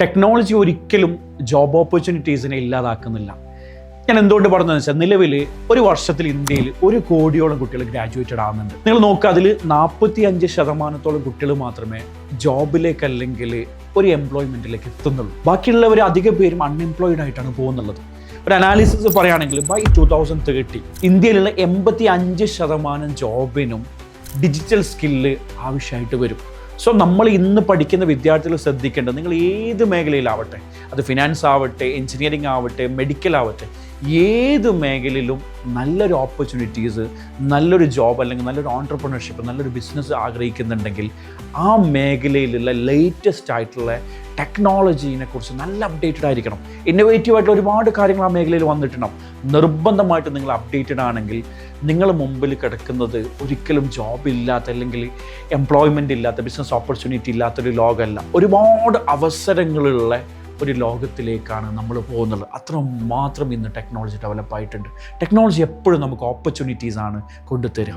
Technology ഒരിക്കലും job ഓപ്പർച്യൂണിറ്റീസിനെ ഇല്ലാതാക്കുന്നില്ല. ഞാൻ എന്തുകൊണ്ട് പറഞ്ഞതെന്ന് വെച്ചാൽ, നിലവിൽ ഒരു വർഷത്തിൽ ഇന്ത്യയിൽ 1 കോടിയോളം കുട്ടികൾ ഗ്രാജുവേറ്റഡ് ആകുന്നുണ്ട്. നിങ്ങൾ നോക്കുക, അതിൽ 45% കുട്ടികൾ മാത്രമേ ജോബിലേക്ക് അല്ലെങ്കിൽ ഒരു എംപ്ലോയ്മെൻറ്റിലേക്ക് എത്തുന്നുള്ളൂ. ബാക്കിയുള്ളവർ അധിക പേരും അൺഎംപ്ലോയിഡ് ആയിട്ടാണ് പോകുന്നുള്ളത്. ഒരു അനാലിസിസ് പറയുകയാണെങ്കിൽ ബൈ 2030 ഇന്ത്യയിലുള്ള 85% ജോബിനും ഡിജിറ്റൽ സ്കില്ല് ആവശ്യമായിട്ട് വരും. സോ നമ്മൾ ഇന്ന് പഠിക്കുന്ന വിദ്യാർത്ഥികൾ ശ്രദ്ധിക്കേണ്ടത്, നിങ്ങൾ ഏത് മേഖലയിലാവട്ടെ, അത് ഫിനാൻസ് ആവട്ടെ, എഞ്ചിനീയറിംഗ് ആവട്ടെ, മെഡിക്കൽ ആവട്ടെ, ഏത് മേഖലയിലും നല്ലൊരു ഓപ്പർച്യൂണിറ്റീസ്, നല്ലൊരു ജോബ് അല്ലെങ്കിൽ നല്ലൊരു ഓൺട്രപ്രണർഷിപ്പ്, നല്ലൊരു ബിസിനസ് ആഗ്രഹിക്കുന്നുണ്ടെങ്കിൽ ആ മേഖലയിലുള്ള ലേറ്റസ്റ്റ് ആയിട്ടുള്ള ടെക്നോളജീനെ കുറിച്ച് നല്ല അപ്ഡേറ്റഡ് ആയിരിക്കണം. ഇന്നോവേറ്റീവ് ആയിട്ടുള്ള ഒരുപാട് കാര്യങ്ങൾ ആ മേഖലയിൽ വന്നിട്ടുണ്ടാവും. നിർബന്ധമായിട്ട് നിങ്ങൾ അപ്ഡേറ്റഡ് ആണെങ്കിൽ നിങ്ങൾ മുമ്പിൽ കിടക്കുന്നത് ഒരിക്കലും ജോബ് ഇല്ലാത്ത അല്ലെങ്കിൽ എംപ്ലോയ്മെൻ്റ് ഇല്ലാത്ത, ബിസിനസ് ഓപ്പർച്യൂണിറ്റി ഇല്ലാത്തൊരു ലോകമല്ല. ഒരുപാട് അവസരങ്ങളുള്ള ഒരു ലോകത്തിലേക്കാണ് നമ്മൾ പോകുന്നത്. അത്രമാത്രം ഇന്ന് ടെക്നോളജി ഡെവലപ്പ് ആയിട്ടുണ്ട്. ടെക്നോളജി എപ്പോഴും നമുക്ക് ഓപ്പർച്യൂണിറ്റീസാണ് കൊണ്ടുതരിക.